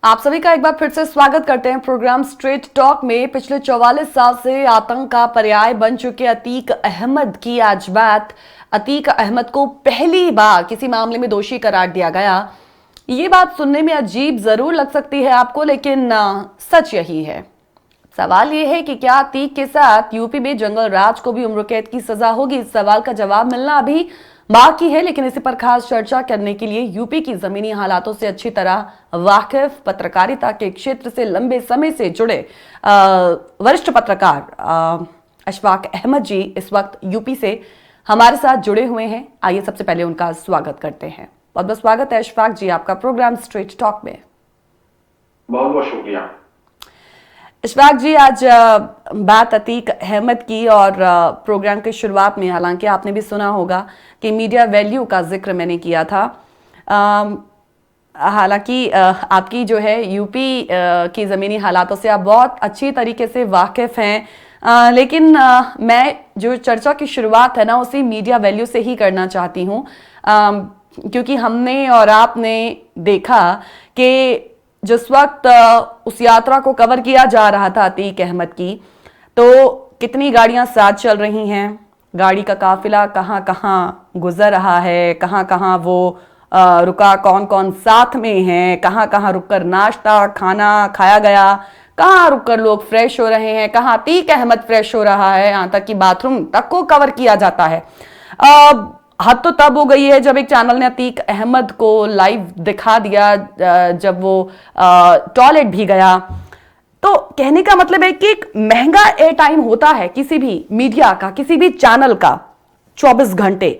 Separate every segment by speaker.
Speaker 1: आप सभी का एक बार फिर से स्वागत करते हैं प्रोग्राम स्ट्रेट टॉक में। पिछले 44 साल से आतंक का पर्याय बन चुके अतीक अहमद की आज बात। अतीक अहमद को पहली बार किसी मामले में दोषी करार दिया गया। ये बात सुनने में अजीब जरूर लग सकती है आपको, लेकिन सच यही है। सवाल ये है कि क्या अतीक के साथ यूपी में जंगल राज को भी उम्र कैद की सजा होगी? इस सवाल का जवाब मिलना अभी बाकी है, लेकिन इसी पर खास चर्चा करने के लिए यूपी की जमीनी हालातों से अच्छी तरह वाकिफ, पत्रकारिता के क्षेत्र से लंबे समय से जुड़े वरिष्ठ पत्रकार अशफाक अहमद जी इस वक्त यूपी से हमारे साथ जुड़े हुए हैं। आइए सबसे पहले उनका स्वागत करते हैं। बहुत बहुत स्वागत है अशफाक जी आपका प्रोग्राम स्ट्रेट टॉक में।
Speaker 2: बहुत बहुत शुक्रिया।
Speaker 1: अशफाक जी, आज बात अतीक अहमद की और प्रोग्राम की शुरुआत में हालांकि आपने भी सुना होगा कि मीडिया वैल्यू का जिक्र मैंने किया था। हालांकि आपकी जो है यूपी की ज़मीनी हालातों से आप बहुत अच्छी तरीके से वाकिफ़ हैं, लेकिन मैं जो चर्चा की शुरुआत है ना उसी मीडिया वैल्यू से ही करना चाहती हूँ, क्योंकि हमने और आपने देखा कि जिस वक्त उस यात्रा को कवर किया जा रहा था अतीक अहमद की, तो कितनी गाड़ियां साथ चल रही हैं, गाड़ी का काफिला कहाँ कहाँ गुजर रहा है, कहाँ कहाँ वो रुका, कौन कौन साथ में है, कहाँ कहाँ रुककर नाश्ता खाना खाया गया, कहाँ रुककर लोग फ्रेश हो रहे हैं, कहाँ अतीक अहमद फ्रेश हो रहा है, यहाँ तक कि बाथरूम तक को कवर किया जाता है। हद तो तब हो गई है जब एक चैनल ने अतीक अहमद को लाइव दिखा दिया जब वो टॉयलेट भी गया। तो कहने का मतलब है कि एक महंगा एयर टाइम होता है किसी भी मीडिया का, किसी भी चैनल का 24 घंटे,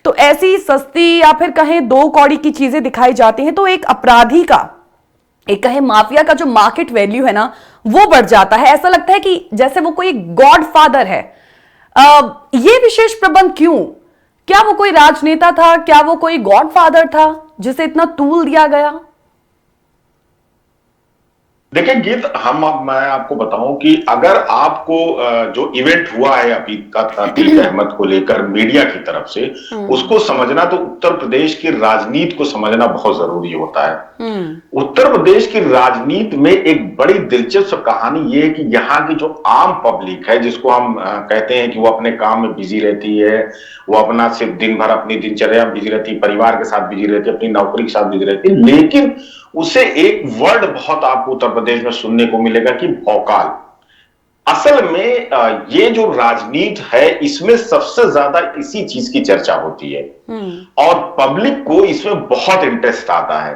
Speaker 1: तो ऐसी सस्ती या फिर कहें 2 कौड़ी की चीजें दिखाई जाती हैं तो एक अपराधी का, एक कहें माफिया का जो मार्केट वैल्यू है ना वो बढ़ जाता है। ऐसा लगता है कि जैसे वो कोई गॉड फादर है। ये विशेष प्रबंध क्यों? क्या वो कोई राजनेता था? क्या वो कोई गॉडफादर था जिसे इतना तूल दिया गया?
Speaker 2: देखिए गीत, मैं आपको बताऊं कि अगर आपको जो इवेंट हुआ है अतीक अहमद को लेकर मीडिया की तरफ से, उसको समझना तो उत्तर प्रदेश की राजनीति को समझना बहुत जरूरी होता है। उत्तर प्रदेश की राजनीति में एक बड़ी दिलचस्प कहानी यह है कि यहाँ की जो आम पब्लिक है, जिसको हम कहते हैं कि वो अपने काम में बिजी रहती है, वो अपना सिर्फ दिन भर अपनी दिनचर्या में बिजी रहती है, परिवार के साथ बिजी रहती है, अपनी नौकरी के साथ बिजी रहती है, लेकिन उसे एक वर्ड बहुत आपको उत्तर प्रदेश में सुनने को मिलेगा कि भौकाल। असल में ये जो राजनीति है इसमें सबसे ज्यादा इसी चीज की चर्चा होती है और पब्लिक को इसमें बहुत इंटरेस्ट आता है।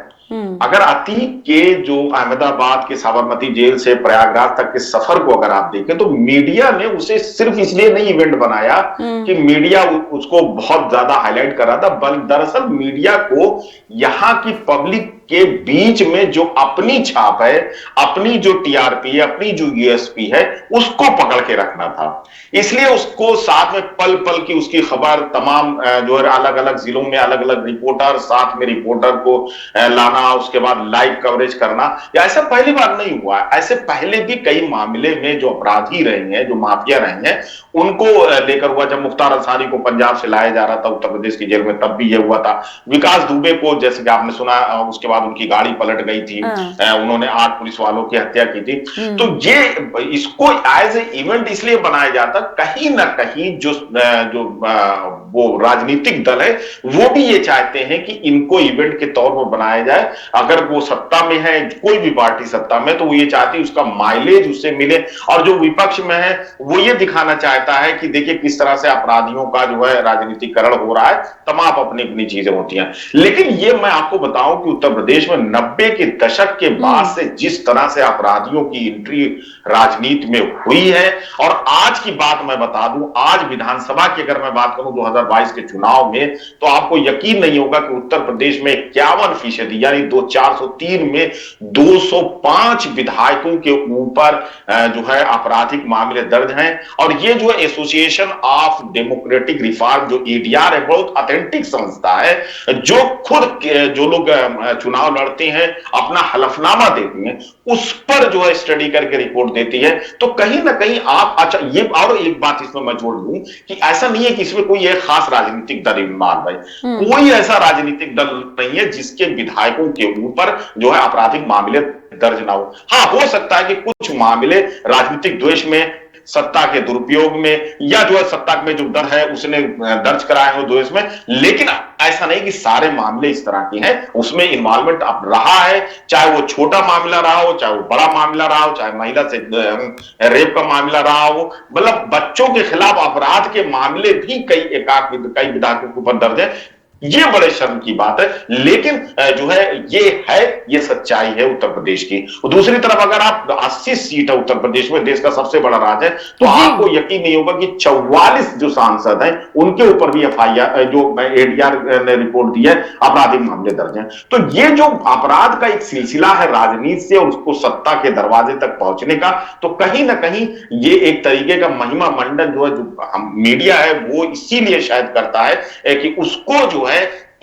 Speaker 2: अगर अतीक के जो अहमदाबाद के साबरमती जेल से प्रयागराज तक के सफर को अगर आप देखें तो मीडिया ने उसे सिर्फ इसलिए नहीं इवेंट बनाया कि मीडिया उसको बहुत ज्यादा हाईलाइट कर रहा था, बल्कि दरअसल मीडिया को यहां की पब्लिक के बीच में जो अपनी छाप है, अपनी जो टीआरपी है, अपनी जो यूएसपी है, उसको पकड़ के रखना था। इसलिए उसको साथ में पल पल की उसकी खबर तमाम जो है अलग अलग जिलों में अलग अलग रिपोर्टर, साथ में रिपोर्टर को लाना, उसके बाद लाइव कवरेज करना। ऐसा पहली बार नहीं हुआ, ऐसे पहले भी कई मामले में जो अपराधी रहे हैं, जो माफिया रहे हैं, उनको लेकर हुआ। जब मुख्तार अंसारी को पंजाब से लाया जा रहा था उत्तर प्रदेश की जेल में, तब भी यह हुआ था। विकास दुबे को, जैसे कि आपने सुना, उसके बाद उनकी गाड़ी पलट गई थी, उन्होंने 8 पुलिस वालों की हत्या की थी। तो ये इसको एज ए इवेंट इसलिए बनाया जाता, कहीं ना कहीं जो वो राजनीतिक दल है वो भी ये चाहते हैं कि इनको इवेंट के तौर पर बनाया जाए। अगर वो सत्ता में है, कोई भी पार्टी सत्ता में, तो वो ये चाहती है उसका माइलेज उससे मिले, और जो विपक्ष में है वो ये दिखाना चाहता है कि देखिए किस तरह से अपराधियों का जो है राजनीतिकरण हो रहा है। तमाम अपनी अपनी चीजें होती हैं, लेकिन ये मैं आपको बताऊं कि उत्तर प्रदेश में 90 के दशक के बाद से जिस तरह से अपराधियों की एंट्री राजनीति में हुई है, और आज की बात मैं बता दूं, आज विधानसभा की अगर मैं बात करूं 2022 के चुनाव में, तो आपको यकीन नहीं होगा कि उत्तर प्रदेश में 51% यानी 403 में 205 विधायकों के ऊपर जो है आपराधिक मामले दर्ज हैं। और ये जो एसोसिएशन ऑफ डेमोक्रेटिक रिफॉर्म, जो एडीआर है, बहुत ऑथेंटिक संस्था है, जो खुद जो लोग चुनाव लड़ते हैं अपना हलफनामा देती हैं, उस पर जो है स्टडी करके रिपोर्ट देती है। तो कहीं ना कहीं आप, अच्छा ये और एक बात इसमें मैं जोड़ दूं कि ऐसा नहीं है कि इसमें कोई एक खास राजनीतिक दल इन्वॉल्व है, कोई ऐसा राजनीतिक दल नहीं है जिसके विधायकों के ऊपर जो है आपराधिक मामले दर्ज ना हो। हाँ, हो सकता है कि कुछ मामले राजनीतिक द्वेष में, सत्ता के दुरुपयोग में, या जो है सत्ता में जो डर है उसने दर्ज कराए हो द्वेष में, लेकिन ऐसा नहीं कि सारे मामले इस तरह के हैं। उसमें इन्वॉल्वमेंट अब रहा है, चाहे वो छोटा मामला रहा हो, चाहे वो बड़ा मामला रहा हो, चाहे महिला से रेप का मामला रहा हो, मतलब बच्चों के खिलाफ अपराध के मामले भी कई विधायकों के ऊपर दर्ज है। ये बड़े शर्म की बात है, लेकिन जो है ये सच्चाई है उत्तर प्रदेश की। दूसरी तरफ अगर आप 80 सीट है उत्तर प्रदेश में, देश का सबसे बड़ा राज्य है, तो आपको यकीन नहीं होगा कि 44 जो सांसद हैं उनके ऊपर भी एफआईआर, जो एडीआर ने रिपोर्ट दी है, आपराधिक मामले दर्ज हैं। तो ये जो अपराध का एक सिलसिला है राजनीति से और उसको सत्ता के दरवाजे तक पहुंचने का, तो कहीं ना कहीं ये एक तरीके का महिमा मंडन जो है, जो मीडिया है वो इसीलिए शायद करता है कि उसको जो है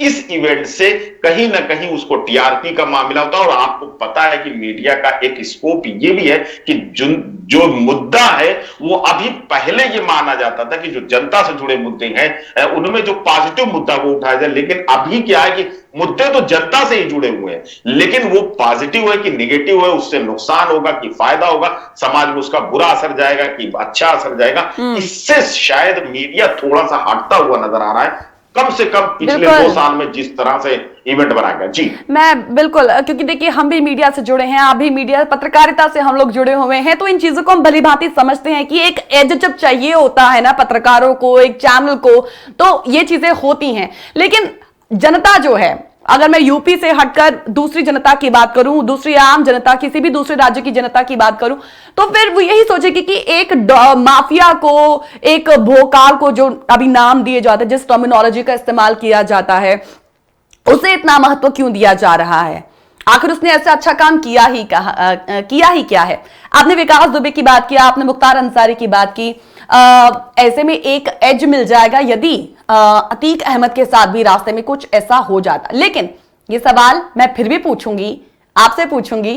Speaker 2: इस इवेंट से कहीं ना कहीं उसको टीआरपी का मामला होता है। और आपको पता है कि मीडिया का एक स्कोप ये भी है कि जो मुद्दा है वो अभी पहले ये माना जाता था कि जो जनता से जुड़े मुद्दे हैं उनमें जो पॉजिटिव मुद्दा वो उठाया जाए, लेकिन अभी क्या है कि मुद्दे तो जनता से ही जुड़े हुए हैं, लेकिन वो पॉजिटिव है कि निगेटिव है, उससे नुकसान होगा कि फायदा होगा, समाज में उसका बुरा असर जाएगा कि अच्छा असर जाएगा, इससे शायद मीडिया थोड़ा सा हटता हुआ नजर आ रहा है, कम से कम पिछले 2 साल में जिस तरह से इवेंट बनाया गया। जी
Speaker 1: मैं बिल्कुल, क्योंकि देखिए हम भी मीडिया से जुड़े हैं, आप भी मीडिया पत्रकारिता से हम लोग जुड़े हुए हैं, तो इन चीजों को हम भली भांति समझते हैं कि एक एज जब चाहिए होता है ना पत्रकारों को, एक चैनल को, तो ये चीजें होती हैं। लेकिन जनता जो है, अगर मैं यूपी से हटकर दूसरी जनता की बात करूं, दूसरी आम जनता, किसी भी दूसरे राज्य की जनता की बात करूं, तो फिर वो यही सोचेगी कि एक माफिया को, एक भोकाल को, जो अभी नाम दिए जाते हैं, जिस टर्मिनोलॉजी का इस्तेमाल किया जाता है, उसे इतना महत्व क्यों दिया जा रहा है? आखिर उसने ऐसा अच्छा काम किया ही क्या है? आपने विकास दुबे की बात की, आपने मुख्तार अंसारी की बात की। ऐसे में एक एज मिल जाएगा यदि अतीक अहमद के साथ भी रास्ते में कुछ ऐसा हो जाता। लेकिन ये सवाल मैं फिर भी पूछूंगी, आपसे पूछूंगी,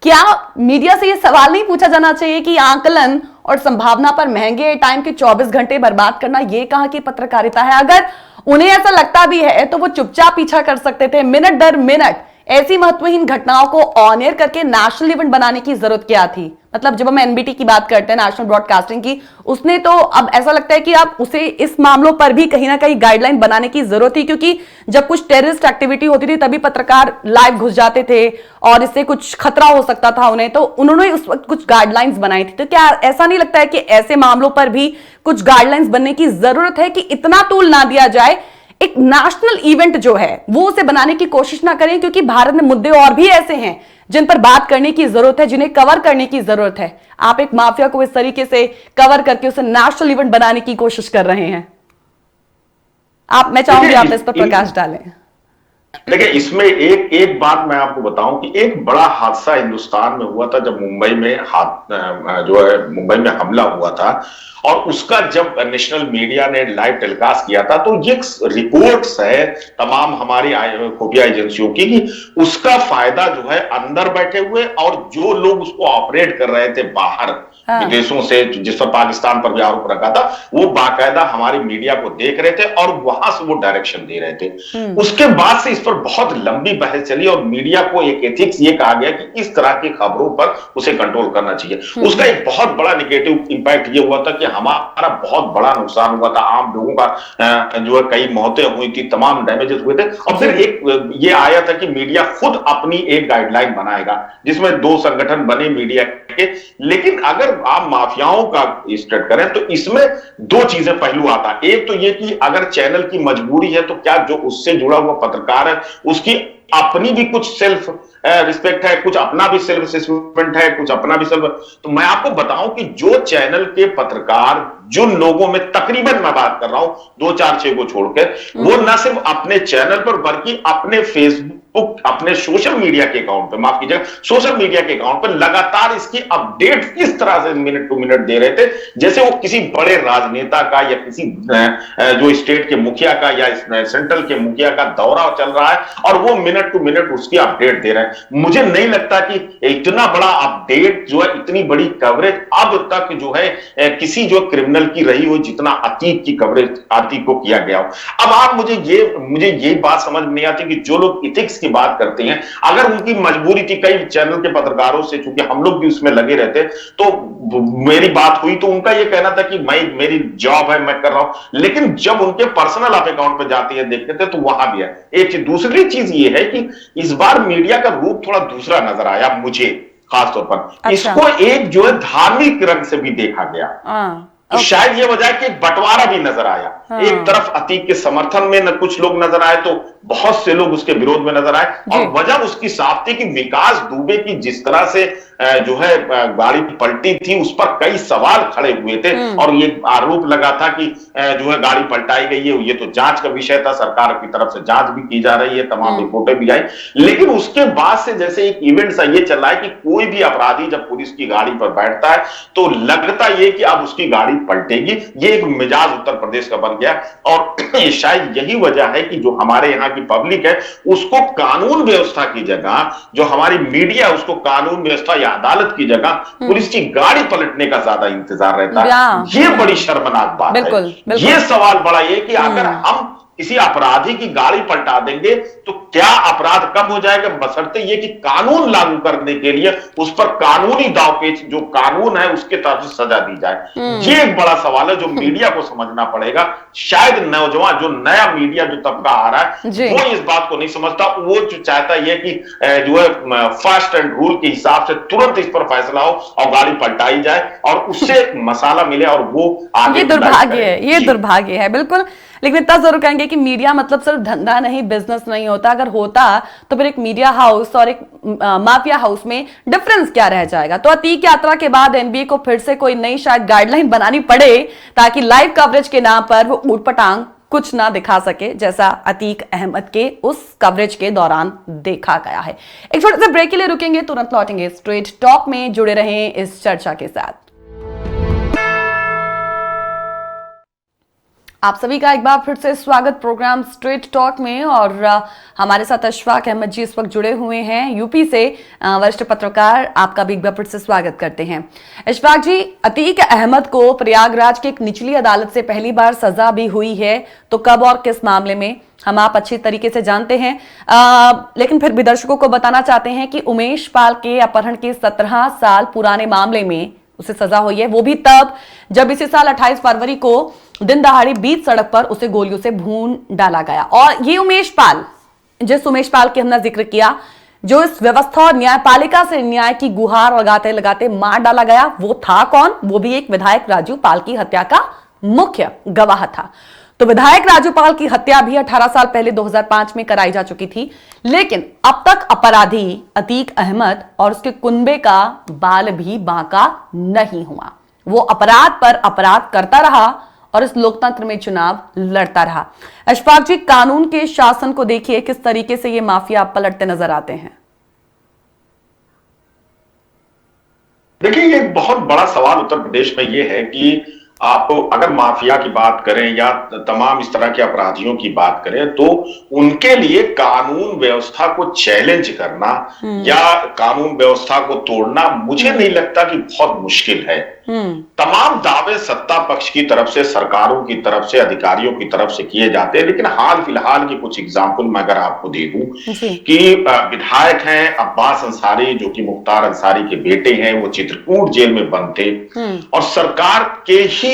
Speaker 1: क्या मीडिया से ये सवाल नहीं पूछा जाना चाहिए कि आकलन और संभावना पर महंगे टाइम के 24 घंटे बर्बाद करना ये कहां की पत्रकारिता है? अगर उन्हें ऐसा लगता भी है तो वो चुपचाप पीछा कर सकते थे। मिनट दर मिनट ऐसी महत्वहीन घटनाओं को ऑन एयर करके नेशनल इवेंट बनाने की जरूरत क्या थी? मतलब जब हम एनबीटी की बात करते हैं, नेशनल ब्रॉडकास्टिंग की, उसने तो अब ऐसा लगता है कि आप उसे इस मामलों पर भी कहीं ना कहीं गाइडलाइन बनाने की जरूरत थी, क्योंकि जब कुछ टेररिस्ट एक्टिविटी होती थी तभी पत्रकार लाइव घुस जाते थे और इससे कुछ खतरा हो सकता था उन्हें, तो उन्होंने उस वक्त कुछ गाइडलाइंस बनाई थी। तो क्या ऐसा नहीं लगता है कि ऐसे मामलों पर भी कुछ गाइडलाइंस बनने की जरूरत है कि इतना टूल ना दिया जाए, एक नेशनल इवेंट जो है वो उसे बनाने की कोशिश ना करें? क्योंकि भारत में मुद्दे और भी ऐसे हैं जिन पर बात करने की जरूरत है, जिन्हें कवर करने की जरूरत है। आप एक माफिया को इस तरीके से कवर करके उसे नेशनल इवेंट बनाने की कोशिश कर रहे हैं। मैं चाहूंगी आप इस पर प्रकाश डालें।
Speaker 2: देखिए, इसमें एक बात मैं आपको बताऊं कि एक बड़ा हादसा हिंदुस्तान में हुआ था जब मुंबई में मुंबई में हमला हुआ था, और उसका जब नेशनल मीडिया ने लाइव टेलीकास्ट किया था, तो ये रिपोर्ट्स है तमाम हमारी खुफिया एजेंसियों की कि उसका फायदा जो है अंदर बैठे हुए और जो लोग उसको ऑपरेट कर रहे थे बाहर विदेशों से, जिस पर पाकिस्तान पर भी आरोप रखा था, वो बाकायदा हमारी मीडिया को देख रहे थे और वहां से वो डायरेक्शन दे रहे थे। उसके बाद से इस पर बहुत लंबी बहस चली और मीडिया को एक एथिक्स ये कहा गया कि इस तरह की खबरों पर उसे कंट्रोल करना चाहिए। उसका एक बहुत बड़ा नेगेटिव इंपैक्ट ये हुआ था कि हमारा बहुत बड़ा नुकसान हुआ था, आम लोगों का जो है कई मौतें हुई थी, तमाम डैमेजेस हुए थे। और फिर एक ये आया था कि मीडिया खुद अपनी एक गाइडलाइन बनाएगा जिसमें 2 संगठन बने मीडिया के। लेकिन अगर आप माफियाओं का स्टडी करें तो इसमें 2 चीजें पहलू आता है। एक तो ये कि अगर चैनल की मजबूरी है तो क्या जो उससे जुड़ा हुआ पत्रकार है उसकी अपनी भी कुछ सेल्फ रिस्पेक्ट है, कुछ अपना भी सेल्फ असेसमेंट है, कुछ अपना भी सेल्फ। तो मैं आपको बताऊं कि जो चैनल के पत्रकार, जिन लोगों में तकरीबन मैं बात कर रहा हूं 2, 4, 6 को छोड़कर, वो न सिर्फ अपने चैनल पर बल्कि अपने फेसबुक, अपने सोशल मीडिया के अकाउंट पे, माफ कीजिएगा, सोशल मीडिया के अकाउंट पर लगातार इसकी अपडेट इस तरह से मिनट टू मिनट दे रहे थे जैसे वो किसी बड़े राजनेता का या किसी जो स्टेट के मुखिया का या सेंट्रल के मुखिया का दौरा चल रहा है और वो मिनट टू मिनट उसकी अपडेट दे रहे हैं। मुझे नहीं लगता कि इतना बड़ा अपडेट जो है, इतनी बड़ी कवरेज अब तक जो है किसी जो क्रिमिनल चैनल की रही हो जितना अतीक की कवरेज अतीक को किया गया हो। अब आप मुझे ये बात समझ में नहीं आती कि जो लोग इथिक्स की बात करते हैं, अगर उनकी मजबूरी थी, कई चैनल के पत्रकारों से, चूंकि हम लोग भी उसमें लगे रहते, तो मेरी बात हुई तो उनका यह कहना था कि मैं, मेरी जॉब है, मैं कर रहा हूं। लेकिन जब उनके पर्सनल आप अकाउंट पर जाते हैं, देखते थे, तो वहां भी है एक चीज। दूसरी चीज ये है कि इस बार मीडिया का रूप थोड़ा दूसरा नजर आया मुझे, खासतौर पर
Speaker 1: अच्छा।
Speaker 2: इसको एक जो है धार्मिक रंग से भी देखा गया। तो शायद ये वजह कि एक बंटवारा भी नजर आया। एक तरफ अतीक के समर्थन में न कुछ लोग नजर आए, तो बहुत से लोग उसके विरोध में नजर आए। और वजह उसकी साफ थी कि विकास दुबे की जिस तरह से जो है गाड़ी पलटी थी, उस पर कई सवाल खड़े हुए थे और ये आरोप लगा था कि जो है गाड़ी पलटाई गई है। ये तो जांच का विषय था, सरकार की तरफ से जांच भी की जा रही है, तमाम रिपोर्टें भी आई। लेकिन उसके बाद से जैसे एक इवेंट सा ये चल रहा है कि कोई भी अपराधी जब पुलिस की गाड़ी पर बैठता है तो लगता ये कि अब उसकी गाड़ी पलटेगी। ये एक मिजाज उत्तर प्रदेश का बन गया। और शायद यही वजह है कि जो हमारे यहाँ की पब्लिक है उसको कानून व्यवस्था की जगह, जो हमारी मीडिया है उसको कानून व्यवस्था या अदालत की जगह पुलिस की गाड़ी पलटने का ज्यादा इंतजार रहता है। ये बड़ी शर्मनाक बात है। ये सवाल बड़ा ये कि अगर हम किसी अपराधी की गाड़ी पलटा देंगे तो क्या अपराध कम हो जाएगा, बशर्ते ये कि कानून लागू करने के लिए उस पर कानूनी दावपेच, जो कानून है उसके तरफ से सजा दी जाए। ये एक बड़ा सवाल है जो मीडिया को समझना पड़ेगा। शायद नौजवान, जो नया मीडिया जो तबका आ रहा है, वो इस बात को नहीं समझता। वो जो चाहता है कि जो है फास्ट एंड रूल के हिसाब से तुरंत इस पर फैसला हो और गाड़ी पलटाई जाए और उससे मसाला मिले और वो आगे।
Speaker 1: ये दुर्भाग्य है, ये दुर्भाग्य है, बिल्कुल। लेकिन इतना जरूर कहेंगे कि मीडिया मतलब सिर्फ धंधा नहीं, बिजनेस नहीं होता। अगर होता तो फिर एक मीडिया हाउस और एक माफिया हाउस में डिफरेंस क्या रह जाएगा। तो अतीक यात्रा के बाद एनबीए को फिर से कोई नई शायद गाइडलाइन बनानी पड़े ताकि लाइव कवरेज के नाम पर वो ऊटपटांग कुछ ना दिखा सके, जैसा अतीक अहमद के उस कवरेज के दौरान देखा गया है। एक छोटे से ब्रेक के लिए रुकेंगे, तुरंत लौटेंगे स्ट्रेट टॉक में। जुड़े रहें इस चर्चा के साथ। आप सभी का एक बार फिर से स्वागत प्रोग्राम स्ट्रेट टॉक में। और हमारे साथ अशफाक अहमद जी इस वक्त जुड़े हुए हैं यूपी से, वरिष्ठ पत्रकार। आपका भी एक बार फिर से स्वागत करते हैं। अशफाक जी, अतीक अहमद को प्रयागराज की एक निचली अदालत से पहली बार सजा भी हुई है, तो कब और किस मामले में हम आप अच्छी तरीके से जानते हैं, लेकिन फिर भी दर्शकों को बताना चाहते हैं कि उमेश पाल के अपहरण के 17 साल पुराने मामले में उसे सजा हुई है, वो भी तब जब इसी साल 28 फरवरी को दिन दहाड़ी बीच सड़क पर उसे गोलियों से भून डाला गया। और ये उमेश पाल, जिस उमेश पाल की हमने जिक्र किया, जो इस व्यवस्था और न्यायपालिका से न्याय की गुहार लगाते लगाते मार डाला गया, वो था कौन? वो भी एक विधायक राजू पाल की हत्या का मुख्य गवाह था। तो विधायक राजू पाल की हत्या भी 18 साल पहले 2005 में कराई जा चुकी थी, लेकिन अब तक अपराधी अतीक अहमद और उसके कुनबे का बाल भी बांका नहीं हुआ। वो अपराध पर अपराध करता रहा और इस लोकतंत्र में चुनाव लड़ता रहा। अशफाक जी, कानून के शासन को देखिए, किस तरीके से ये माफिया पलटते नजर आते हैं।
Speaker 2: देखिए, एक बहुत बड़ा सवाल उत्तर प्रदेश में ये है कि आप अगर माफिया की बात करें या तमाम इस तरह के अपराधियों की बात करें, तो उनके लिए कानून व्यवस्था को चैलेंज करना या कानून व्यवस्था को तोड़ना मुझे नहीं लगता कि बहुत मुश्किल है। तमाम दावे सत्ता पक्ष की तरफ से, सरकारों की तरफ से, अधिकारियों की तरफ से किए जाते हैं। लेकिन हाल फिलहाल की कुछ एग्जाम्पल मैं अगर आपको दे दूं कि विधायक हैं अब्बास अंसारी, जो कि मुख्तार अंसारी के बेटे हैं, वो चित्रकूट जेल में बंद थे और सरकार के ही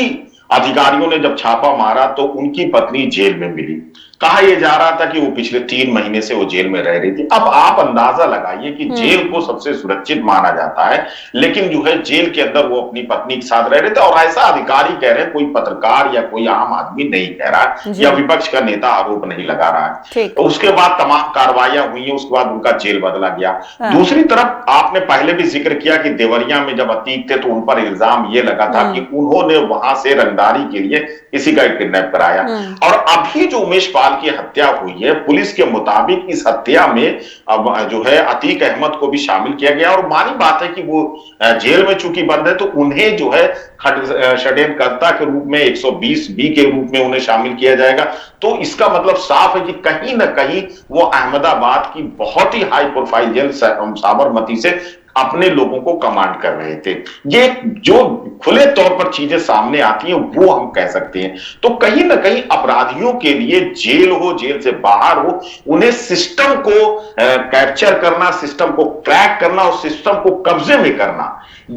Speaker 2: अधिकारियों ने जब छापा मारा तो उनकी पत्नी जेल में मिली। कहा यह जा रहा था कि वो पिछले 3 महीने से वो जेल में रह रही थी। अब आप अंदाजा लगाइए कि जेल को सबसे सुरक्षित माना जाता है, लेकिन जो है जेल के अंदर वो अपनी पत्नी के साथ रह रहे थे। और ऐसा अधिकारी कह रहे हैं, कोई पत्रकार या कोई आम आदमी नहीं कह रहा या विपक्ष का नेता आरोप नहीं लगा रहा है। तो उसके बाद तमाम कार्रवाइयां हुई हैं, उसके बाद उनका जेल बदला गया। दूसरी तरफ आपने पहले भी जिक्र किया कि देवरिया में जब अतीक थे तो उन पर इल्जाम ये लगा था कि उन्होंने वहां से रंगदारी के लिए किसी का किडनैप कराया। और अभी जो उमेश पाल की हत्या हुई है, पुलिस के मुताबिक इस हत्या में अब जो है अतीक अहमद को भी शामिल किया गया। और मानी बात है कि वो जेल में चूंकि बंद है तो उन्हें जो है षड्यंत्रकर्ता के रूप में 120 बी के रूप में उन्हें शामिल किया जाएगा। तो इसका मतलब साफ है कि कहीं ना कहीं वो अहमदाबाद की बहुत ही हाई प्रोफाइल जेल साबरमती से अपने लोगों को कमांड कर रहे थे। ये जो खुले तौर पर चीजें सामने आती हैं वो हम कह सकते हैं। तो कहीं ना कहीं अपराधियों के लिए जेल हो, जेल से बाहर हो, उन्हें सिस्टम को कैप्चर करना, सिस्टम को क्रैक करना और सिस्टम को कब्जे में करना,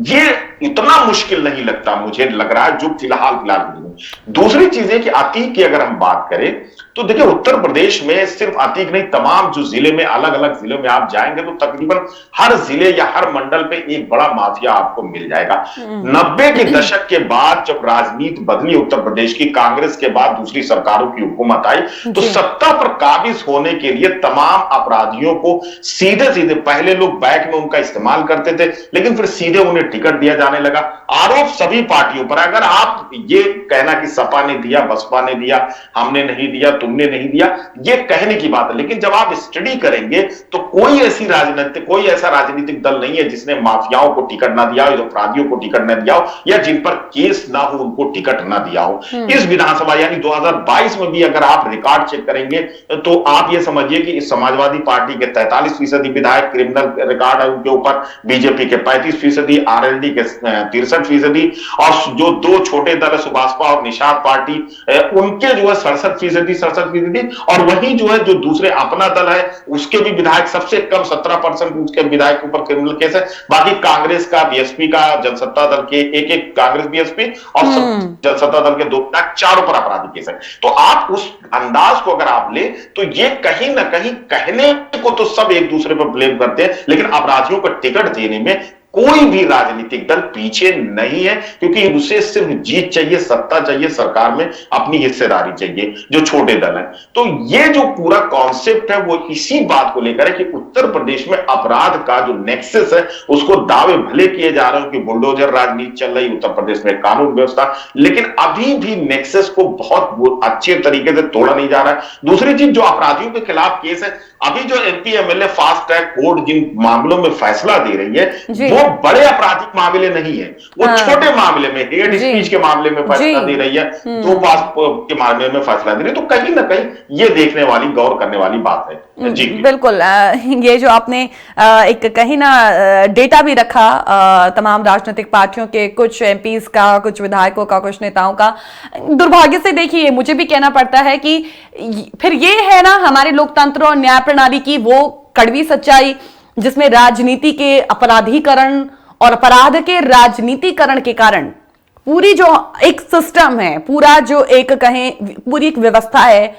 Speaker 2: ये इतना मुश्किल नहीं लगता, मुझे लग रहा है, जो फिलहाल। दूसरी चीज है कि अतीक की अगर हम बात करें तो देखिए उत्तर प्रदेश में सिर्फ अतीक नहीं, तमाम जो जिले में, अलग अलग जिलों में आप जाएंगे तो तकरीबन हर जिले या हर मंडल पे एक बड़ा माफिया आपको मिल जाएगा। 90 के दशक के बाद जब राजनीति बदली उत्तर प्रदेश की, कांग्रेस के बाद दूसरी सरकारों की हुकूमत आई, तो सत्ता पर काबिज होने के लिए तमाम अपराधियों को सीधे सीधे, पहले लोग बैक में उनका इस्तेमाल करते थे, लेकिन फिर सीधे उन्हें टिकट दिया जाने लगा। आरोप सभी पार्टियों पर। अगर आप ये कहना कि सपा ने दिया, बसपा ने दिया, हमने नहीं दिया, तुमने नहीं दिया, ये कहने की बात है, लेकिन जब आप स्टडी करेंगे तो कोई ऐसा राजनीतिक दल नहीं है जिसने माफियाओं को टिकट ना दिया हो, अपराधियों को टिकट ना दिया हो, या जिन पर केस ना हो उनको टिकट ना दिया हो। इस विधानसभा यानी 2022 में भी अगर आप रिकॉर्ड चेक करेंगे तो आप ये समझिए कि इस समाजवादी पार्टी के 43% विधायक क्रिमिनल रिकॉर्ड है उनके ऊपर, बीजेपी के 35%, आरएलडी के 63%, और जो दो छोटे दल है सुभाषपा और निषाद पार्टी, उनके जो है 67%, और वहीं जो है जो दूसरे अपना दल है उसके भी विधायक सबसे कम 17% उसके विधायक ऊपर क्रिमिनल केस है। बाकी कांग्रेस का, बीएसपी का, जनसत्ता दल के एक कांग्रेस बीएसपी और जनसत्ता दल के 2 विधायक, चारों पर आपराधिक केस है। तो आप उस अंदाज को अगर आप ले तो ये कहीं ना कहीं, कहने को तो सब एक दूसरे पर ब्लेम करते हैं, लेकिन अपराधियों को टिकट देने में कोई भी राजनीतिक दल पीछे नहीं है, क्योंकि उसे सिर्फ जीत चाहिए, सत्ता चाहिए, सरकार में अपनी हिस्सेदारी चाहिए, जो छोटे दल हैं। तो ये जो पूरा कॉन्सेप्ट है वो इसी बात को लेकर है कि उत्तर प्रदेश में अपराध का जो नेक्सस है उसको दावे भले किए जा रहे हैं कि बुलडोजर राजनीति चल रही उत्तर प्रदेश में, कानून व्यवस्था, लेकिन अभी भी नेक्सस को बहुत अच्छे तरीके से तोड़ा नहीं जा रहा है। दूसरी चीज, जो अपराधियों के खिलाफ केस है, अभी जो MP MLA fast track court जिन मामलों में फैसला दे रही है वो बड़े आपराधिक मामले नहीं है, वो छोटे मामले में, हेड स्पीच के मामले में फैसला दे रही है, तो पास के मामले में फैसला दे रही है। तो कहीं ना कहीं ये देखने वाली, गौर करने वाली बात है। जी
Speaker 1: बिल्कुल। ये जो आपने एक कहीं ना डेटा भी रखा तमाम राजनीतिक पार्टियों के, कुछ एमपीज का, कुछ विधायकों का, कुछ नेताओं का, दुर्भाग्य से देखिए मुझे भी कहना पड़ता है कि फिर ये है ना हमारे लोकतंत्र और न्याय प्रणाली की वो कड़वी सच्चाई, जिसमें राजनीति के अपराधीकरण और अपराध के राजनीतिकरण के कारण पूरी जो एक सिस्टम है, पूरा जो एक कहें पूरी एक व्यवस्था है,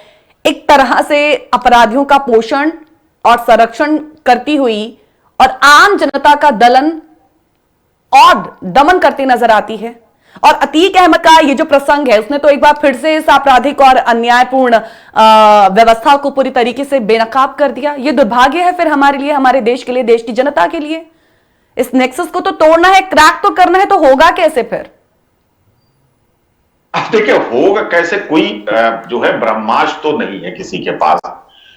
Speaker 1: एक तरह से अपराधियों का पोषण और संरक्षण करती हुई और आम जनता का दलन और दमन करती नजर आती है। और अतीक अहमद का ये जो प्रसंग है, उसने तो एक बार फिर से इस आपराधिक और अन्यायपूर्ण व्यवस्था को पूरी तरीके से बेनकाब कर दिया। ये दुर्भाग्य है फिर हमारे लिए, हमारे देश के लिए, देश की जनता के लिए। इस नेक्सस को तो तोड़ना है, क्रैक तो करना है, तो होगा कैसे फिर?
Speaker 2: अब देखिए होगा कैसे, कोई जो है ब्रह्मास्त्र तो नहीं है किसी के पास,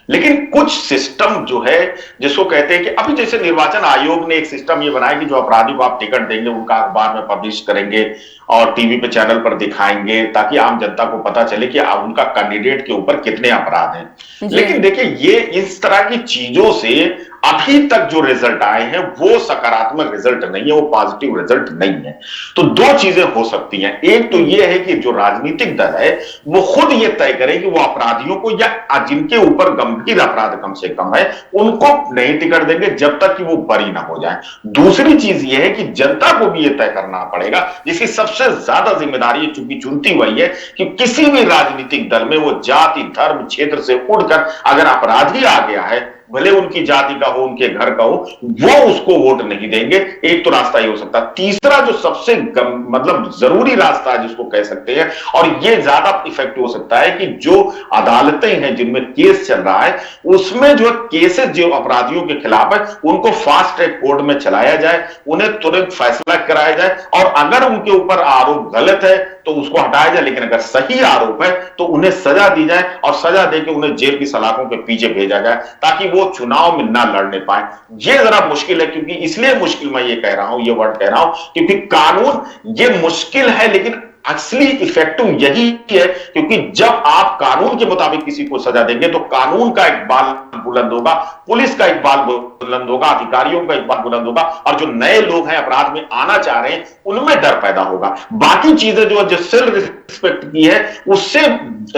Speaker 2: लेकिन कुछ सिस्टम जो है जिसको कहते हैं कि अभी जैसे निर्वाचन आयोग ने एक सिस्टम ये बनाया कि जो अपराधी को आप टिकट देंगे उनका अखबार में पब्लिश करेंगे और टीवी पे चैनल पर दिखाएंगे, ताकि आम जनता को पता चले कि उनका कैंडिडेट के ऊपर कितने अपराध हैं। लेकिन देखिए ये इस तरह की चीजों से अभी तक जो रिजल्ट आए हैं वो सकारात्मक रिजल्ट नहीं है, वो पॉजिटिव रिजल्ट नहीं है। तो दो चीजें हो सकती हैं, एक तो ये है कि जो राजनीतिक दल है वो खुद ये तय करे कि वो अपराधियों को, या जिनके ऊपर गंभीर अपराध कम से कम है, उनको नहीं टिकट देंगे जब तक कि वो बरी ना हो जाए। दूसरी चीज ये है कि जनता को भी ये तय करना पड़ेगा, जिसकी सबसे ज्यादा जिम्मेदारी चूंकि चुनती हुई है कि किसी भी राजनीतिक दल में वो जाति, धर्म, क्षेत्र से उड़कर अगर अपराधी आ गया है, भले उनकी जाति का हो, उनके घर का हो, वो उसको वोट नहीं देंगे। एक तो रास्ता ये हो सकता है। तीसरा जो सबसे मतलब जरूरी रास्ता है जिसको कह सकते हैं, और ये ज्यादा इफेक्टिव हो सकता है, कि जो अदालतें हैं जिनमें केस चल रहा है उसमें जो केसेस जो अपराधियों के खिलाफ है उनको फास्ट ट्रैक कोर्ट में चलाया जाए, उन्हें तुरंत फैसला कराया जाए, और अगर उनके ऊपर आरोप गलत है तो उसको हटाया जाए, लेकिन अगर सही आरोप है तो उन्हें सजा दी जाए, और सजा देकर उन्हें जेल की सलाखों के पीछे भेजा जाए, ताकि वो चुनाव में ना लड़ने पाए। ये जरा मुश्किल है, क्योंकि इसलिए मुश्किल मैं ये कह रहा हूं, ये वर्ड कह रहा हूं, क्योंकि कानून ये मुश्किल है, लेकिन असली इफेक्टिव यही है, क्योंकि जब आप कानून के मुताबिक किसी को सजा देंगे तो कानून का इकबाल बुलंद होगा, पुलिस का इकबाल बुलंद होगा, अधिकारियों का इकबाल बुलंद होगा, और जो नए लोग हैं अपराध में आना चाह रहे हैं उनमें डर पैदा होगा। बाकी चीजें जो सेल्फ रिस्पेक्ट की है, उससे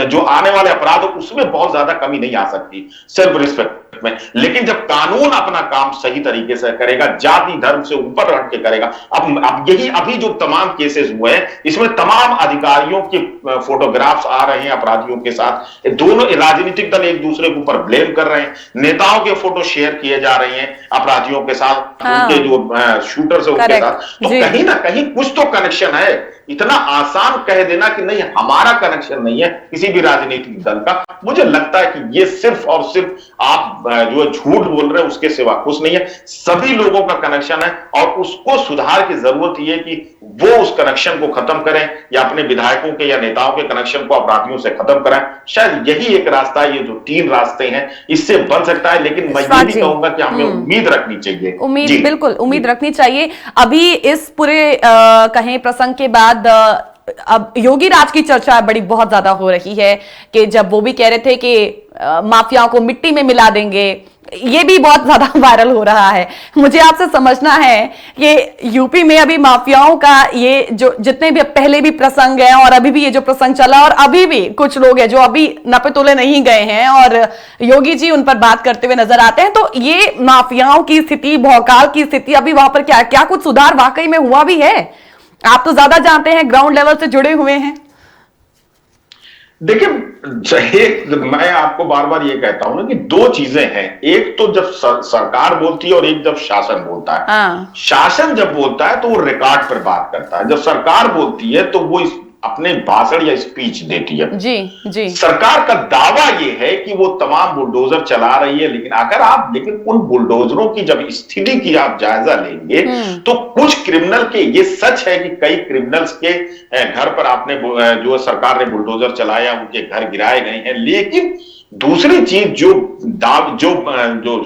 Speaker 2: जो आने वाले अपराध हो उसमें बहुत ज्यादा कमी नहीं आ सकती सेल्फ रिस्पेक्ट में। लेकिन जब कानून अपना काम सही तरीके से करेगा, जाति धर्म से ऊपर हट के करेगा, अब यही अभी जो तमाम केसेस हुए हैं इसमें तमाम अधिकारियों के फोटोग्राफ्स आ रहे हैं अपराधियों के साथ, दोनों राजनीतिक दल एक दूसरे के ऊपर ब्लेम कर रहे हैं, नेताओं के फोटो शेयर किए जा रहे हैं अपराधियों के साथ, उनके जो शूटर्स है उनके साथ, तो कहीं ना कहीं कुछ तो कनेक्शन है। इतना आसान कह देना कि नहीं हमारा कनेक्शन नहीं है किसी भी राजनीतिक दल का, मुझे लगता है कि ये सिर्फ और सिर्फ आप जो झूठ बोल रहे हैं उसके सिवा कुछ नहीं है। सभी लोगों का कनेक्शन है और उसको सुधार की जरूरत है कि वो उस कनेक्शन को खत्म करें या अपने विधायकों के या नेताओं के कनेक्शन को अपराधियों से खत्म करें। शायद यही एक रास्ता है, ये जो 3 रास्ते हैं इससे बन सकता है, लेकिन मैं ये भी कहूंगा कि हमें उम्मीद रखनी चाहिए।
Speaker 1: उम्मीद, बिल्कुल उम्मीद रखनी चाहिए। अभी इस पूरे कहें प्रसंग के बाद अब योगी राज की चर्चा बड़ी बहुत ज्यादा हो रही है कि जब वो भी कह रहे थे कि माफियाओं को मिट्टी में मिला देंगे, ये भी बहुत ज्यादा वायरल हो रहा है। मुझे आपसे समझना है कि यूपी में अभी माफियाओं का ये जो जितने भी पहले भी प्रसंग है और अभी भी ये जो प्रसंग चला और अभी भी कुछ लोग हैं जो अभी नपे तोले नहीं गए हैं और योगी जी उन पर बात करते हुए नजर आते हैं, तो ये माफियाओं की स्थिति, भौकाल की स्थिति अभी वहां पर क्या क्या कुछ सुधार वाकई में हुआ भी है? आप तो ज्यादा जानते हैं, ग्राउंड लेवल से जुड़े हुए हैं।
Speaker 2: देखिए, मैं आपको बार बार ये कहता हूं ना कि 2 चीजें हैं, एक तो जब सरकार बोलती है और एक जब शासन बोलता है। शासन जब बोलता है तो वो रिकॉर्ड पर बात करता है, जब सरकार बोलती है तो वो अपने भाषण या स्पीच देती है।
Speaker 1: जी।
Speaker 2: सरकार का दावा यह है कि वो तमाम बुलडोजर चला रही है, लेकिन उन बुलडोजरों की जब स्थिति की आप जायजा लेंगे तो कुछ क्रिमिनल के, ये सच है कि कई क्रिमिनल्स के घर पर आपने जो सरकार ने बुलडोजर चलाया उनके घर गिराए गए हैं, लेकिन दूसरी चीज जो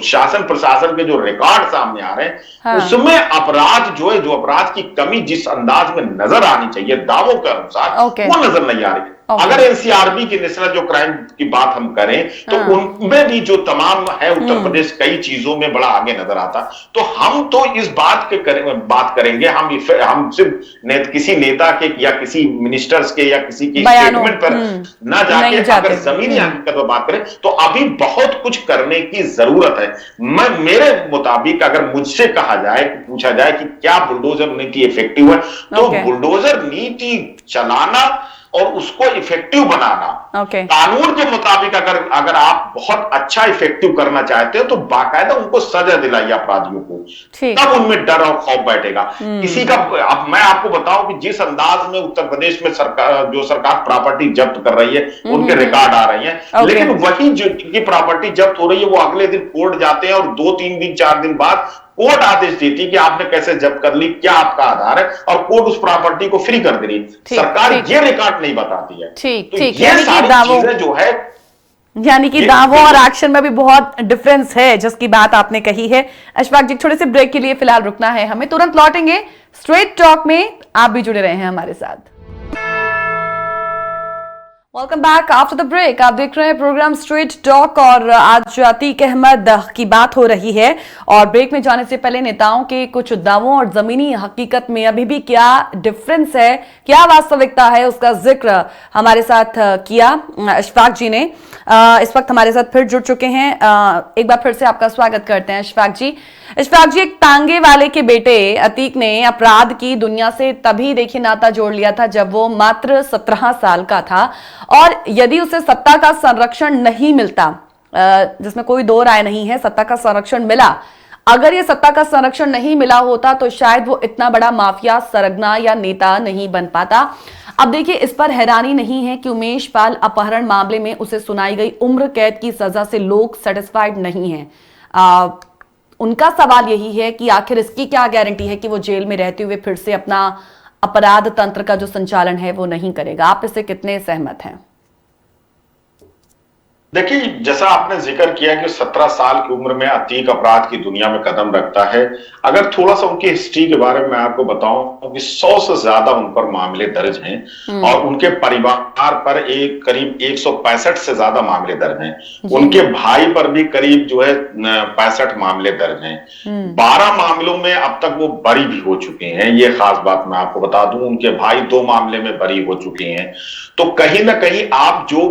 Speaker 2: शासन प्रशासन के जो रिकॉर्ड सामने आ रहे हैं उसमें अपराध जो अपराध की कमी जिस अंदाज में नजर आनी चाहिए दावों के अनुसार वो नजर नहीं आ रही। अगर एनसीआरबी की नेशनल जो क्राइम की बात हम करें तो उनमें भी जो तमाम है उत्तर प्रदेश कई चीजों में बड़ा आगे नजर आता। तो हम तो इस बात करेंगे, हम सिर्फ किसी नेता के या किसी मिनिस्टर्स के या किसी के स्टेटमेंट पर ना जाके अगर जमीनी हकीकत पर बात करें तो अभी बहुत कुछ करने की जरूरत है। मेरे मुताबिक अगर मुझसे पूछा जाए कि क्या बुलडोजर नीति इफेक्टिव है, तो बुलडोजर नीति चलाना और उसको इफेक्टिव बनाना, कानून के मुताबिक अगर आप बहुत अच्छा इफेक्टिव करना चाहते हो तो बाकायदा उनको सजा दिलाइए अपराधियों को, तब उनमें डर और खौफ बैठेगा। किसी का अब मैं आपको बताऊं कि जिस अंदाज में उत्तर प्रदेश में सरकार प्रॉपर्टी जब्त कर रही है उनके रिकॉर्ड आ रहे हैं, लेकिन वही जो की प्रॉपर्टी जब्त हो रही है वो अगले दिन कोर्ट जाते हैं और 2-3 दिन 4 दिन बाद कोर्ट आदेश देती है कि आपने कैसे जब्त कर ली, क्या आपका आधार है, और कोर्ट उस प्रॉपर्टी को फ्री कर दे रही है। सरकार ये रिकॉर्ड नहीं बताती है।
Speaker 1: ठीक,
Speaker 2: ये सारी चीजें जो है,
Speaker 1: यानी कि दावों और एक्शन में भी बहुत डिफरेंस है जिसकी बात आपने कही है। अशफाक जी, थोड़े से ब्रेक के लिए फिलहाल रुकना है हमें, तुरंत लौटेंगे स्ट्रेट टॉक में। आप भी जुड़े रहे हैं हमारे साथ। Welcome back after the break. आप देख रहे हैं प्रोग्राम स्ट्रेट टॉक और आज अतीक अहमद की बात हो रही है। और ब्रेक में जाने से पहले नेताओं के कुछ दावों और जमीनी हकीकत में अभी भी क्या डिफरेंस है, क्या वास्तविकता है, उसका जिक्र हमारे साथ किया अशफाक जी ने। इस वक्त हमारे साथ फिर जुड़ चुके हैं। एक बार फिर से आपका स्वागत करते हैं अशफाक जी। अशफाक जी, एक तांगे वाले के बेटे अतीक ने अपराध की दुनिया से तभी देखिए नाता जोड़ लिया था जब वो मात्र 17 साल का था, और यदि उसे सत्ता का संरक्षण नहीं मिलता, जिसमें कोई दो राय नहीं है, सत्ता का संरक्षण मिला, अगर ये सत्ता का संरक्षण नहीं मिला होता तो शायद वो इतना बड़ा माफिया सरगना या नेता नहीं बन पाता। अब देखिए, इस पर हैरानी नहीं है कि उमेश पाल अपहरण मामले में उसे सुनाई गई उम्र कैद की सजा से लोग सेटिस्फाइड नहीं हैं। उनका सवाल यही है कि आखिर इसकी क्या गारंटी है कि वो जेल में रहते हुए फिर से अपना अपराध तंत्र का जो संचालन है वो नहीं करेगा। आप इससे कितने सहमत हैं?
Speaker 2: देखिए, जैसा आपने जिक्र किया कि 17 साल की उम्र में अतीक अपराध की दुनिया में कदम रखता है। अगर थोड़ा सा उनकी हिस्ट्री के बारे में आपको बताऊं कि 100 से ज्यादा उन पर मामले दर्ज हैं और उनके परिवार पर एक करीब 165 से ज्यादा मामले दर्ज हैं। उनके भाई पर भी करीब जो है 65 मामले दर्ज हैं। 12 मामलों में अब तक वो बरी भी हो चुके हैं। ये खास बात मैं आपको बता दूं, उनके भाई 2 मामले में बरी हो चुके हैं। तो कहीं ना कहीं आप जो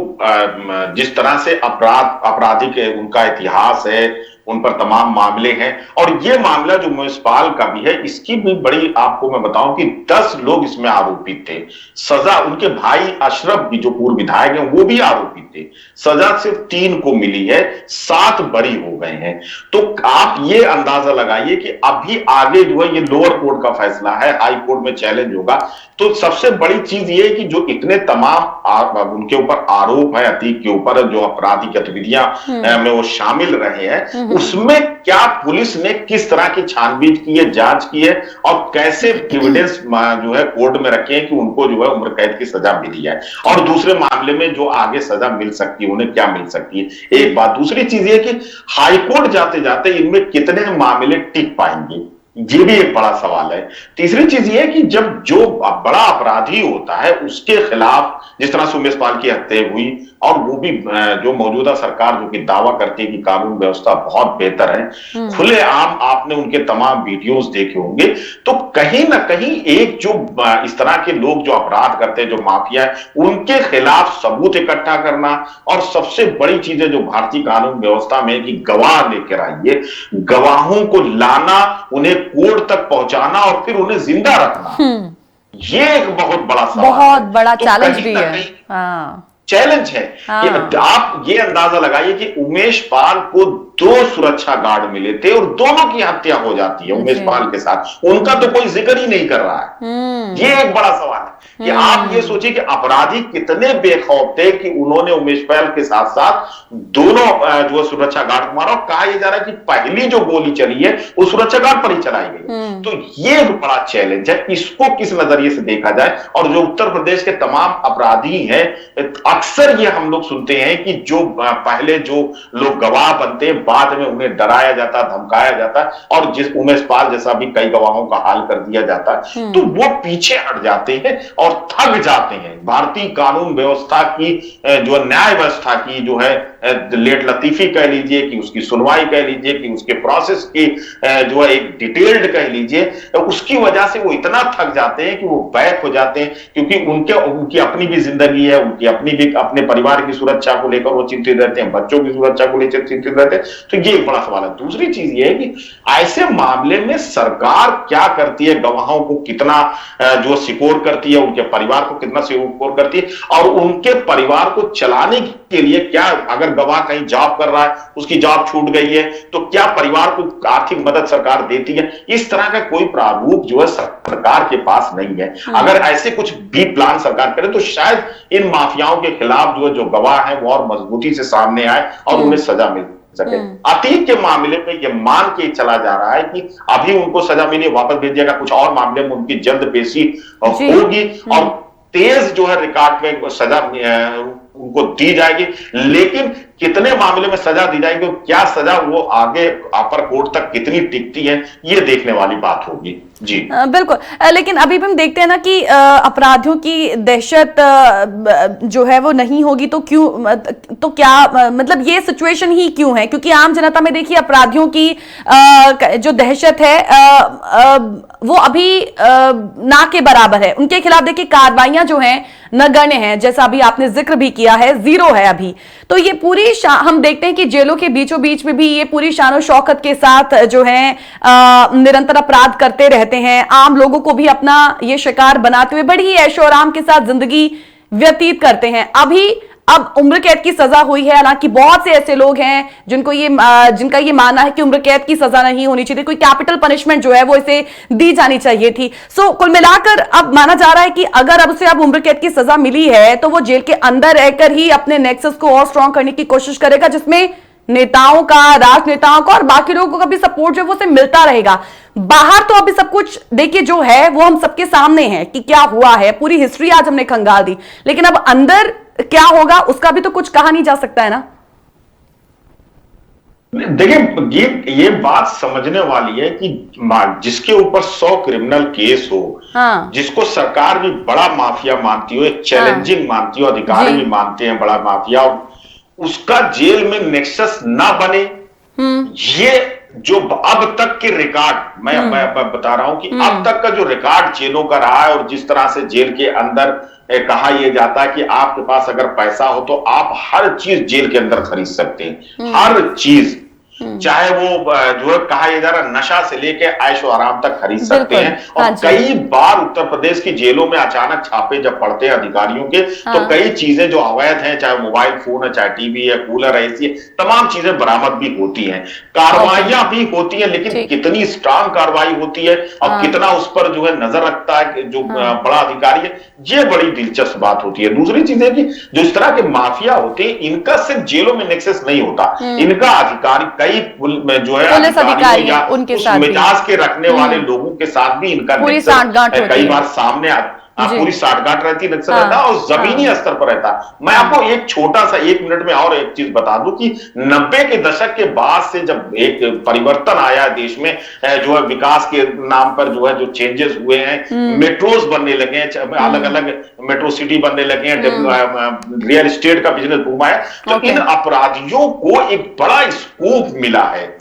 Speaker 2: जिस तरह से आपराधिक उनका इतिहास है, उन पर तमाम मामले हैं, और ये मामला जो मुनिसिपाल का भी है, इसकी भी बड़ी आपको मैं बताऊं कि 10 लोग इसमें आरोपित थे। सजा उनके भाई अशरफ भी जो पूर्व विधायक हैं वो भी आरोपित थे। सजा सिर्फ 3 को मिली है, 7 बरी हो गए हैं। तो आप ये अंदाजा लगाइए कि अभी आगे जो है ये लोअर कोर्ट का फैसला है, हाई कोर्ट में चैलेंज होगा। तो सबसे बड़ी चीज ये है कि जो इतने तमाम उनके ऊपर आरोप है, अतीक के ऊपर जो आपराधिक गतिविधियां में वो शामिल रहे हैं, उसमें क्या पुलिस ने किस तरह की छानबीन की है, जांच की है, और कैसे एविडेंस जो है कोर्ट में रखे हैं कि उनको जो है उम्र कैद की सजा मिली है, और दूसरे मामले में जो आगे सजा मिल सकती है उन्हें क्या मिल सकती है। एक बात। दूसरी चीज ये कि हाईकोर्ट जाते जाते इनमें कितने मामले टिक पाएंगे, ये भी एक बड़ा सवाल है। तीसरी चीज ये है कि जब जो बड़ा अपराधी होता है उसके खिलाफ, जिस तरह से उमेश पाल की हत्या हुई, और वो भी जो मौजूदा सरकार जो कि दावा करती है कि कानून व्यवस्था बहुत बेहतर है, खुलेआम आपने उनके तमाम वीडियोस देखे होंगे। तो कहीं ना कहीं एक जो इस तरह के लोग जो अपराध करते हैं, जो माफिया है, उनके खिलाफ सबूत इकट्ठा करना, और सबसे बड़ी चीज है जो भारतीय कानून व्यवस्था में कि गवाह लेकर आइए, गवाहों को लाना, उन्हें कोर्ट तक पहुंचाना और फिर उन्हें जिंदा रखना, ये एक बहुत बड़ा सवाल है।
Speaker 1: बहुत बड़ा
Speaker 2: तो
Speaker 1: चैलेंज भी है। हाँ।
Speaker 2: चैलेंज है। आप ये अंदाजा लगाइए कि उमेश पाल को 2 सुरक्षा गार्ड मिले थे और दोनों की हत्या हो जाती है उमेश पाल के साथ, उनका तो कोई जिक्र ही नहीं कर रहा है। ये एक बड़ा सवाल है कि आप ये सोचिए कि अपराधी कितने बेखौफ थे कि उन्होंने उमेश पाल के साथ साथ दोनों जो सुरक्षा गार्ड मारा, और कहा यह जा रहा है कि पहली जो गोली चली है वो सुरक्षा गार्ड पर ही चलाई गई। तो ये एक बड़ा चैलेंज है, इसको किस नजरिए से देखा जाए। और जो उत्तर प्रदेश के तमाम अपराधी हैं, अक्सर ये हम लोग सुनते हैं कि जो पहले जो लोग गवाह बनते हैं, बाद में उन्हें डराया जाता, धमकाया जाता, और जिस उमेश पाल जैसा भी कई गवाहों का हाल कर दिया जाता, तो वो पीछे हट जाते हैं और थक जाते हैं। भारतीय कानून व्यवस्था की जो न्याय व्यवस्था की जो है लेट लतीफी कह लीजिए, कि उसकी सुनवाई कह लीजिए, कि उसके प्रोसेस की जो है एक डिटेल्ड कह लीजिए, उसकी वजह से वो इतना थक जाते हैं कि वो बैक हो जाते हैं, क्योंकि उनकी अपनी भी जिंदगी है, उनकी अपनी भी अपने परिवार की सुरक्षा को लेकर वो चिंतित रहते हैं, बच्चों की सुरक्षा को लेकर चिंतित रहते हैं। तो ये एक बड़ा सवाल है। दूसरी चीज ये है कि ऐसे मामले में सरकार क्या करती है, गवाहों को कितना जो सिक्योर करती है, उनके परिवार को कितना सिक्योर करती है, और उनके परिवार को चलाने के लिए क्या, अगर गवाह कहीं जॉब कर रहा है, उसकी जॉब छूट गई है, तो क्या परिवार को आर्थिक मदद सरकार देती है। इस तरह का कोई प्रारूप जो है सरकार के पास नहीं है। अगर ऐसे कुछ भी प्लान सरकार करे तो शायद इन माफियाओं के खिलाफ जो गवाह है वो और मजबूती से सामने आए और उन्हें सजा मिल सके। अतीक के मामले में यह मान के चला जा रहा है कि अभी उनको सजा मिली, वापस भेज दिया, कुछ और मामले में उनकी जल्द पेशी होगी और तेज जो है रिकॉर्ड में सजा उनको दी जाएगी। लेकिन कितने मामले में सजा दी जाएगी और क्या सजा वो आगे अपर कोर्ट तक कितनी टिकती है, ये देखने वाली बात होगी। जी
Speaker 1: बिल्कुल। लेकिन अभी भी हम देखते हैं ना कि अपराधियों की दहशत जो है वो नहीं होगी तो क्यों, तो क्या मतलब ये सिचुएशन ही क्यों है? क्योंकि आम जनता में देखिए अपराधियों की जो दहशत है वो अभी ना के बराबर है। उनके खिलाफ देखिए कार्रवाइयां जो हैं नगण्य हैं, जैसा अभी आपने जिक्र भी किया है, 0 है अभी। तो ये पूरी हम देखते हैं कि जेलों के बीचों बीच में भी ये पूरी शानो शौकत के साथ जो है निरंतर अपराध करते रहते हैं, आम लोगों को भी अपना ये शिकार बनाते हुए बड़ी ऐशो आराम के साथ जिंदगी व्यतीत करते हैं। अब उम्र कैद की सजा हुई है, हालांकि बहुत से ऐसे लोग हैं जिनका ये मानना है कि उम्र कैद की सजा नहीं होनी चाहिए, कोई कैपिटल पनिशमेंट जो है वो इसे दी जानी चाहिए थी। सो कुल मिलाकर अब माना जा रहा है कि अगर अब उसे अब उम्र कैद की सजा मिली है तो वो जेल के अंदर रहकर ही अपने नेक्सस को और स्ट्रॉन्ग करने की कोशिश करेगा, जिसमें नेताओं का, राजनेताओं का और बाकी लोगों का भी सपोर्ट जो है वो उसे मिलता रहेगा। बाहर तो अभी सब कुछ देखिए जो है वो हम सबके सामने है कि क्या हुआ है, पूरी हिस्ट्री आज हमने खंगाल दी, लेकिन अब अंदर क्या होगा उसका भी तो कुछ कहा नहीं जा सकता है ना।
Speaker 2: देखिए गीत, ये बात समझने वाली है कि जिसके ऊपर 100 क्रिमिनल केस हो,
Speaker 1: हाँ
Speaker 2: जिसको सरकार भी बड़ा माफिया मानती हो, एक
Speaker 1: हाँ
Speaker 2: चैलेंजिंग मानती हो,
Speaker 1: जी
Speaker 2: अधिकारी भी मानते हैं बड़ा माफिया, और उसका जेल में नेक्सस ना बने,
Speaker 1: हम्म
Speaker 2: ये जो अब तक के रिकॉर्ड मैं बता रहा हूं कि अब
Speaker 1: हम्म
Speaker 2: तक का जो रिकॉर्ड जेलों का रहा है, और जिस तरह से जेल के अंदर कहा यह जाता है कि आपके पास अगर पैसा हो तो आप हर चीज जेल के अंदर खरीद सकते हैं,
Speaker 1: हम्म
Speaker 2: हर चीज,
Speaker 1: हम्म
Speaker 2: चाहे वो जो है कहा यह जा रहा नशा से लेके ऐशो आराम तक खरीद सकते
Speaker 1: बिल्कुल
Speaker 2: हैं। और
Speaker 1: हाँ जी
Speaker 2: कई बार उत्तर प्रदेश की जेलों में अचानक छापे जब पड़ते हैं अधिकारियों के, तो
Speaker 1: हाँ
Speaker 2: कई चीजें जो अवैध हैं, चाहे मोबाइल फोन है, चाहे टीवी है, कूलर है, एसी है, तमाम चीजें बरामद भी होती हैं,
Speaker 1: ओके
Speaker 2: कार्रवाइयां भी होती हैं, लेकिन
Speaker 1: ठीक
Speaker 2: कितनी स्ट्रांग कार्रवाई होती है और
Speaker 1: हाँ
Speaker 2: कितना उस पर जो है नजर रखता है जो
Speaker 1: हाँ
Speaker 2: बड़ा अधिकारी है, ये बड़ी दिलचस्प बात होती है। दूसरी चीज है कि जो इस तरह के माफिया होते हैं, इनका सिर्फ जेलों में नेक्सस नहीं होता,
Speaker 1: हम्म
Speaker 2: इनका अधिकारी कई जो है
Speaker 1: पुलिस
Speaker 2: अधिकारियों
Speaker 1: अधिकारी
Speaker 2: या
Speaker 1: हैं उनके
Speaker 2: उस
Speaker 1: साथ भी
Speaker 2: मिजाज के रखने वाले
Speaker 1: हम्म
Speaker 2: लोगों के साथ भी इनका
Speaker 1: पूरी
Speaker 2: नेक्सस
Speaker 1: सांठगांठ होती
Speaker 2: कई
Speaker 1: है
Speaker 2: बार सामने
Speaker 1: जी
Speaker 2: पूरी साठगांठ रहती है, नक्सल रहता है,
Speaker 1: हाँ
Speaker 2: और जमीनी
Speaker 1: हाँ
Speaker 2: स्तर पर रहता है। मैं
Speaker 1: हाँ
Speaker 2: आपको एक छोटा सा 1 मिनट में और एक चीज बता दूं कि 90 के दशक के बाद से जब एक परिवर्तन आया देश में, जो है विकास के नाम पर जो है जो चेंजेस हुए हैं,
Speaker 1: हम्म
Speaker 2: मेट्रोज बनने लगे हैं, अलग
Speaker 1: हम्म
Speaker 2: अलग मेट्रो सिटी बनने लगे हैं,
Speaker 1: हम्म
Speaker 2: रियल एस्टेट का बिजनेस बूम आया, तो
Speaker 1: ओके
Speaker 2: इन अपराधियों को एक बड़ा स्कोप मिला है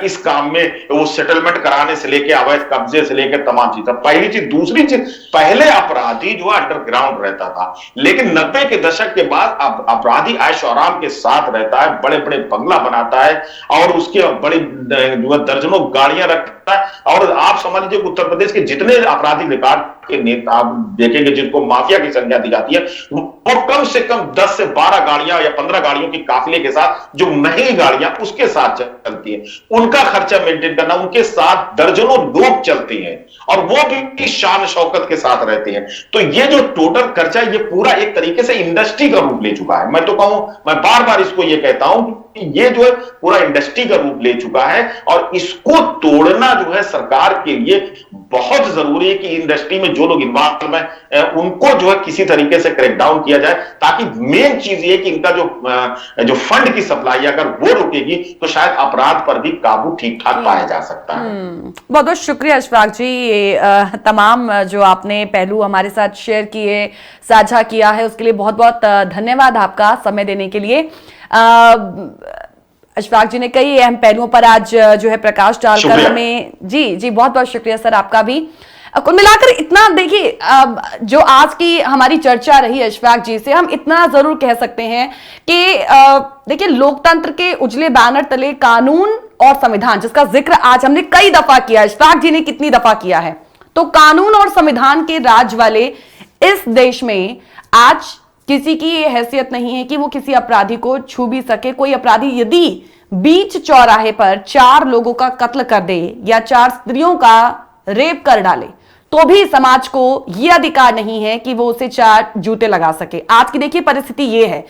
Speaker 2: इस काम में, वो सेटलमेंट कराने से लेके अवैध कब्जे से लेके तमाम चीजें। पहली चीज। दूसरी चीज, पहले अपराधी जो है अंडरग्राउंड रहता था, लेकिन 90 के दशक के बाद अब अपराधी ऐश आराम के साथ रहता है, बड़े बड़े बंगला बनाता है और उसके बड़ी दर्जनों गाड़ियां रखता है। और आप समझ लीजिए उत्तर प्रदेश के जितने आपराधिक रिकॉर्ड के नेता आप देखेंगे जिनको माफिया की संज्ञा दी जाती है, वो कम से कम 10 से 12 गाड़ियां या 15 गाड़ियों की काफिले के साथ, जो महंगी गाड़ियां उसके साथ चलती है, उनका खर्चा मेंटेन करना, उनके साथ दर्जनों लोग चलते हैं और वो भी शान शौकत के साथ रहते हैं। तो ये जो टोटल खर्चा, ये पूरा एक तरीके से इंडस्ट्री का रूप ले चुका है। मैं तो कहूं, मैं बार बार इसको ये कहता हूं कि ये जो है पूरा इंडस्ट्री का रूप ले चुका है, और इसको तोड़ना जो है सरकार के लिए बहुत जरूरी है कि इंडस्ट्री में जो लोग इन्वॉल्व हैं उनको जो है किसी तरीके से क्रैकडाउन किया जाए, ताकि मेन चीज ये कि इनका जो फंड की सप्लाई अगर वो रुकेगी तो शायद अपराध पर भी काबू ठीक ठाक पाया जा सकता है।
Speaker 1: बहुत बहुत शुक्रिया अशफाक जी, ये तमाम जो आपने पहलू हमारे साथ शेयर किए, साझा किया है, उसके लिए बहुत बहुत धन्यवाद आपका समय देने के लिए। अशफाक जी ने कई अहम पहलुओं पर आज जो है प्रकाश डालकर हमें, जी जी बहुत बहुत शुक्रिया सर आपका भी। कुल मिलाकर इतना देखिए, जो आज की हमारी चर्चा रही अशफाक जी से, हम इतना जरूर कह सकते हैं कि देखिए लोकतंत्र के उजले बैनर तले कानून और संविधान, जिसका जिक्र आज हमने कई दफा किया, अशफाक जी ने कितनी दफा किया है, तो कानून और संविधान के राज वाले इस देश में आज किसी की ये हैसियत नहीं है कि वो किसी अपराधी को छू भी सके। कोई अपराधी यदि बीच चौराहे पर 4 लोगों का कत्ल कर दे या 4 स्त्रियों का रेप कर डाले, तो भी समाज को यह अधिकार नहीं है कि वो उसे 4 जूते लगा सके। आज की देखिए परिस्थिति ये है,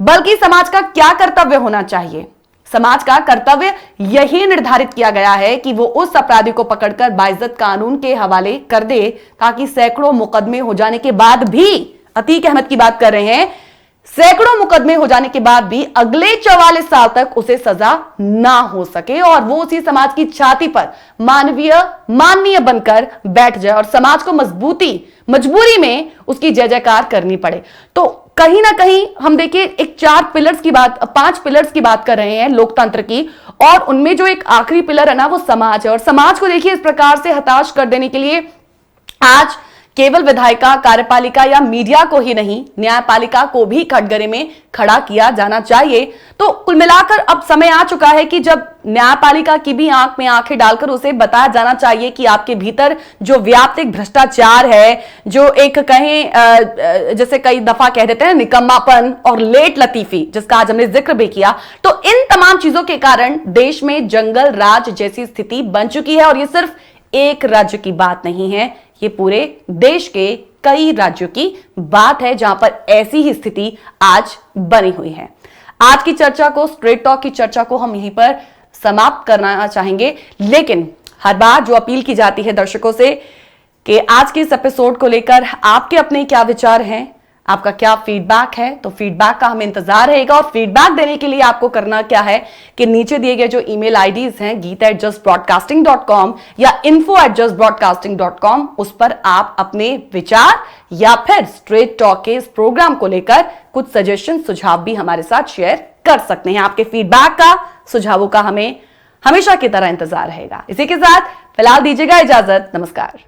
Speaker 1: बल्कि समाज का क्या कर्तव्य होना चाहिए, समाज का कर्तव्य यही निर्धारित किया गया है कि वो उस अपराधी को पकड़कर बाइज्जत कानून के हवाले कर दे, ताकि सैकड़ों मुकदमे हो जाने के बाद भी, अतीक अहमद की बात कर रहे हैं, सैकड़ों मुकदमे हो जाने के बाद भी अगले 44 साल तक उसे सजा ना हो सके और वो उसी समाज की छाती पर मानवीय बनकर बैठ जाए और समाज को मजबूरी में उसकी जय जयकार करनी पड़े। तो कहीं ना कहीं हम देखिए एक 5 पिलर्स की बात कर रहे हैं लोकतंत्र की, और उनमें जो एक आखिरी पिलर है ना, वो समाज है। और समाज को देखिए इस प्रकार से हताश कर देने के लिए आज केवल विधायिका, कार्यपालिका या मीडिया को ही नहीं, न्यायपालिका को भी कटघरे में खड़ा किया जाना चाहिए। तो कुल मिलाकर अब समय आ चुका है कि जब न्यायपालिका की भी आंख में आंखें डालकर उसे बताया जाना चाहिए कि आपके भीतर जो व्याप्त एक भ्रष्टाचार है, जो एक कहें जैसे कई दफा कह देते हैं निकम्मापन और लेट लतीफी, जिसका आज हमने जिक्र भी किया, तो इन तमाम चीजों के कारण देश में जंगल राज जैसी स्थिति बन चुकी है। और ये सिर्फ एक राज्य की बात नहीं है, ये पूरे देश के कई राज्यों की बात है जहां पर ऐसी ही स्थिति आज बनी हुई है। आज की चर्चा को, स्ट्रेट टॉक की चर्चा को हम यहीं पर समाप्त करना चाहेंगे, लेकिन हर बार जो अपील की जाती है दर्शकों से कि आज के इस एपिसोड को लेकर आपके अपने क्या विचार हैं, आपका क्या फीडबैक है। तो फीडबैक का हमें इंतजार रहेगा, और फीडबैक देने के लिए आपको करना क्या है कि नीचे दिए गए जो ईमेल आईडीज हैं geeta@justbroadcasting.com या info@justbroadcasting.com, उस पर आप अपने विचार या फिर स्ट्रेट टॉक के इस प्रोग्राम को लेकर कुछ सजेशन सुझाव भी हमारे साथ शेयर कर सकते हैं। आपके फीडबैक का, सुझावों का हमें हमेशा की तरह इंतजार रहेगा। इसी के साथ फिलहाल दीजिएगा इजाजत। नमस्कार।